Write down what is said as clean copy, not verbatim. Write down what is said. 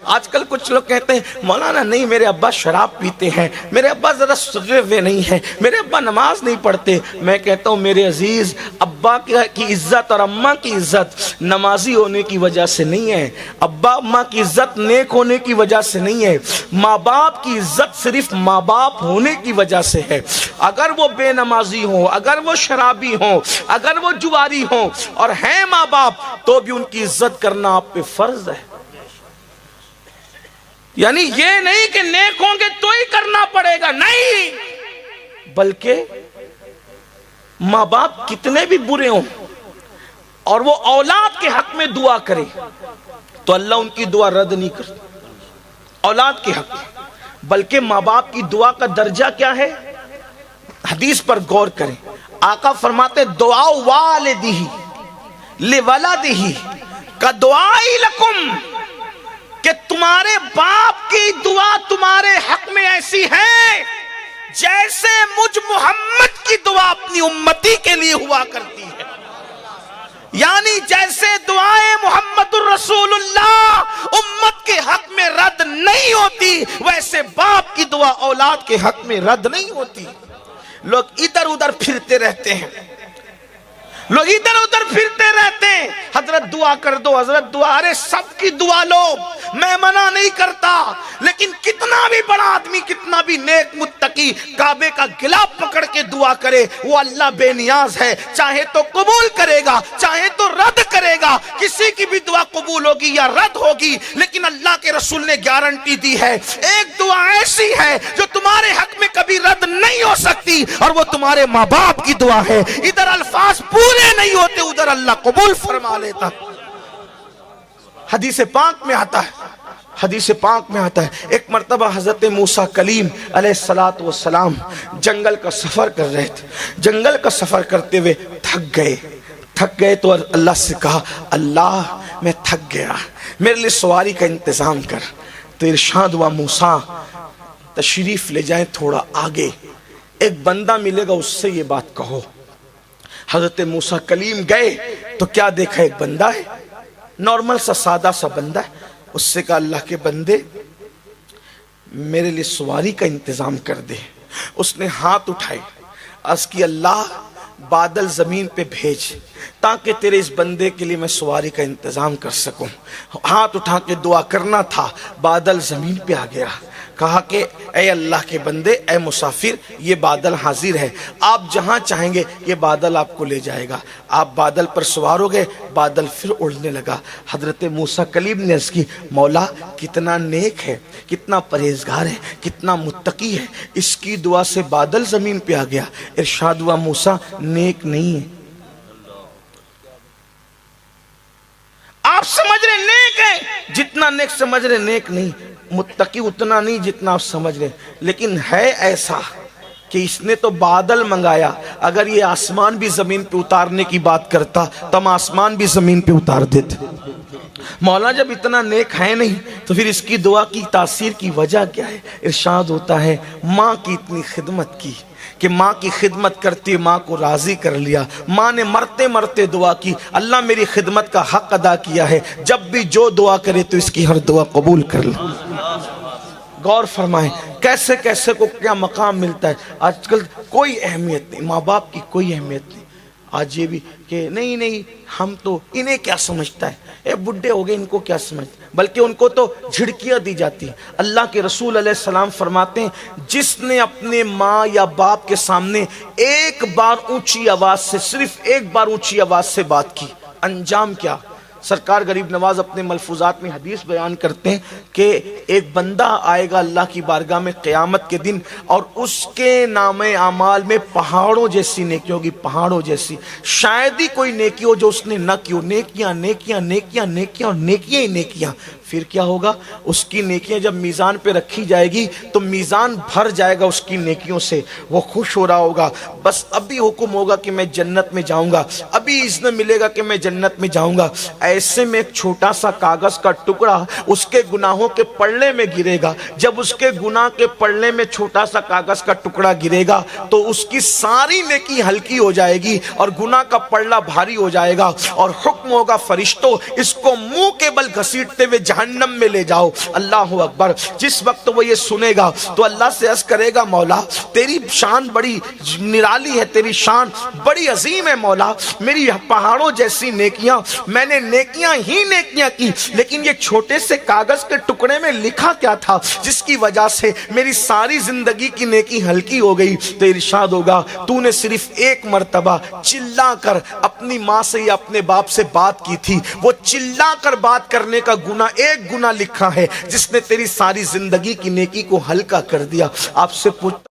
آج کل کچھ لوگ کہتے ہیں مولانا نہیں میرے ابا شراب پیتے ہیں، میرے ابا ذرا سجے ہوئے نہیں ہیں، میرے ابا نماز نہیں پڑھتے۔ میں کہتا ہوں میرے عزیز، ابا کی عزت اور اماں کی عزت نمازی ہونے کی وجہ سے نہیں ہے، ابا اماں کی عزت نیک ہونے کی وجہ سے نہیں ہے، ماں باپ کی عزت صرف ماں باپ ہونے کی وجہ سے ہے۔ اگر وہ بے نمازی ہوں، اگر وہ شرابی ہوں، اگر وہ جواری ہوں اور ہیں ماں باپ، تو بھی ان کی عزت کرنا آپ پہ فرض ہے۔ یعنی یہ نہیں کہ نیک ہوں گے تو ہی کرنا پڑے گا، نہیں، بلکہ ماں باپ کتنے بھی برے ہوں اور وہ اولاد کے حق میں دعا کرے تو اللہ ان کی دعا رد نہیں کرتا، اولاد کے حق میں۔ بلکہ ماں باپ کی دعا کا درجہ کیا ہے، حدیث پر غور کریں۔ آقا فرماتے دعا والدہ لولدہ کدعائی لکم، کہ تمہارے باپ کی دعا تمہارے حق میں ایسی ہے جیسے مجھ محمد کی دعا اپنی امتی کے لیے ہوا کرتی ہے۔ یعنی جیسے دعائیں محمد الرسول اللہ امت کے حق میں رد نہیں ہوتی، ویسے باپ کی دعا اولاد کے حق میں رد نہیں ہوتی۔ لوگ ادھر ادھر پھرتے رہتے ہیں، لوگ ادھر ادھر پھرتے رہتے ہیں، حضرت دعا کر دو، حضرت دعا، ارے سب کی دعا لو، میں منع نہیں کرتا، لیکن کتنا بھی بڑا آدمی، کتنا بھی نیک متقی کعبے کا گلاف پکڑ کے دعا کرے، وہ اللہ بے نیاز ہے، چاہے تو قبول کرے گا چاہے تو رد کرے گا۔ کسی کی بھی دعا قبول ہوگی یا رد ہوگی، لیکن اللہ کے رسول نے گارنٹی دی ہے، ایک دعا ایسی ہے جو تمہارے حق میں کبھی رد نہیں ہو سکتی، اور وہ تمہارے ماں باپ کی دعا ہے۔ ادھر الفاظ پورے نہیں ہوتے، ادھر اللہ قبول فرما لیتا۔ حدیث پاک میں آتا ہے، حدیث پاک میں آتا ہے، ایک مرتبہ حضرت موسیٰ کلیم علیہ السلام جنگل کا سفر کر رہے تھے، جنگل کا سفر کرتے ہوئے تھک گئے تو اللہ سے کہا اللہ میں تھک گیا، میرے لیے سواری کا انتظام کر۔ تو ارشاد ہوا موسیٰ تشریف لے جائیں تھوڑا آگے، ایک بندہ ملے گا اس سے یہ بات کہو۔ حضرت موسیٰ کلیم گئے تو کیا دیکھا، ایک بندہ ہے، نارمل سا سادہ سا بندہ ہے۔ اس سے کہا اللہ کے بندے میرے لیے سواری کا انتظام کر دے۔ اس نے ہاتھ اٹھائے، عرض کی اللہ بادل زمین پہ بھیج تاکہ تیرے اس بندے کے لیے میں سواری کا انتظام کر سکوں۔ ہاتھ اٹھا کے دعا کرنا تھا، بادل زمین پہ آ گیا۔ کہا کہ اے اللہ کے بندے، اے مسافر، یہ بادل حاضر ہے، آپ جہاں چاہیں گے یہ بادل آپ کو لے جائے گا۔ آپ بادل پر سوار ہو گئے، بادل پھر اڑنے لگا۔ حضرت موسیٰ کلیم نے عرض کی مولا کتنا نیک ہے، کتنا پرہیزگار ہے، کتنا متقی ہے، اس کی دعا سے بادل زمین پہ آ گیا۔ ارشاد ہوا موسیٰ نیک نہیں ہے۔ آپ سمجھ رہے نیک ہے، جتنا نیک سمجھ رہے نیک نہیں، متقی اتنا نہیں جتنا آپ سمجھ رہے، لیکن ہے ایسا کہ اس نے تو بادل منگایا، اگر یہ آسمان بھی زمین پہ اتارنے کی بات کرتا تو ہم آسمان بھی زمین پہ اتار دیتے۔ مولا جب اتنا نیک ہے نہیں تو پھر اس کی دعا کی تاثیر کی وجہ کیا ہے؟ ارشاد ہوتا ہے ماں کی اتنی خدمت کی کہ ماں کی خدمت کرتی ماں کو راضی کر لیا، ماں نے مرتے مرتے دعا کی اللہ میری خدمت کا حق ادا کیا ہے، جب بھی جو دعا کرے تو اس کی ہر دعا قبول کر لے۔ غور فرمائیں کیسے کیسے کو کیا مقام ملتا ہے۔ آج کل کوئی اہمیت نہیں، ماں باپ کی کوئی اہمیت نہیں۔ آج یہ بھی کہ نہیں ہم تو انہیں کیا سمجھتا ہے، اے بڈھے ہو گئے ان کو کیا سمجھتا ہے، بلکہ ان کو تو جھڑکیاں دی جاتی ہیں۔ اللہ کے رسول علیہ السلام فرماتے ہیں جس نے اپنے ماں یا باپ کے سامنے ایک بار اونچی آواز سے، صرف ایک بار اونچی آواز سے بات کی، انجام کیا؟ سرکار غریب نواز اپنے ملفوظات میں حدیث بیان کرتے ہیں کہ ایک بندہ آئے گا اللہ کی بارگاہ میں قیامت کے دن، اور اس کے نام اعمال میں پہاڑوں جیسی نیکی ہوگی، پہاڑوں جیسی، شاید ہی کوئی نیکی ہو جو اس نے نہ کی ہو، نیکیاں نیکیاں نیکیاں نیکیاں اور نیکیاں ہی نیکیاں۔ پھر کیا ہوگا؟ اس کی نیکیاں جب میزان پہ رکھی جائے گی تو میزان بھر جائے گا اس کی نیکیوں سے، وہ خوش ہو رہا ہوگا، بس ابھی حکم ہوگا کہ میں جنت میں جاؤں گا، ابھی اذن ملے گا کہ میں جنت میں جاؤں گا۔ ایسے میں ایک چھوٹا سا کاغذ کا ٹکڑا اس کے گناہوں کے پلڑے میں گرے گا. جب اس کے گناہ کے پلڑے میں چھوٹا سا کاغذ کا ٹکڑا گرے گا تو اس کی ساری نیکی ہلکی ہو جائے گی اور گناہ کا پلڑا بھاری ہو جائے گا, اور حکم ہوگا فرشتوں اس کو منہ کے بل گھسیٹتے ہوئے جہنم میں لے جاؤ. اللہ اکبر. جس وقت وہ یہ سنے گا تو اللہ سے عرض کرے گا مولا تیری شان بڑی نرالی ہے, تیری شان بڑی عظیم ہے مولا, میری پہاڑوں جیسی نیکیاں, میں نے نیکیاں ہی نیکیاں کی, لیکن یہ چھوٹے سے کاغذ کے ٹکڑے میں لکھا کیا تھا جس کی وجہ سے میری ساری زندگی کی نیکی ہلکی ہو گئی. تو ارشاد ہوگا تو نے صرف ایک مرتبہ چلا کر اپنی ماں سے یا اپنے باپ سے بات کی تھی, وہ چلا کر بات کرنے کا گناہ ایک گناہ لکھا ہے جس نے تیری ساری زندگی کی نیکی کو ہلکا کر دیا. آپ سے پوچھتا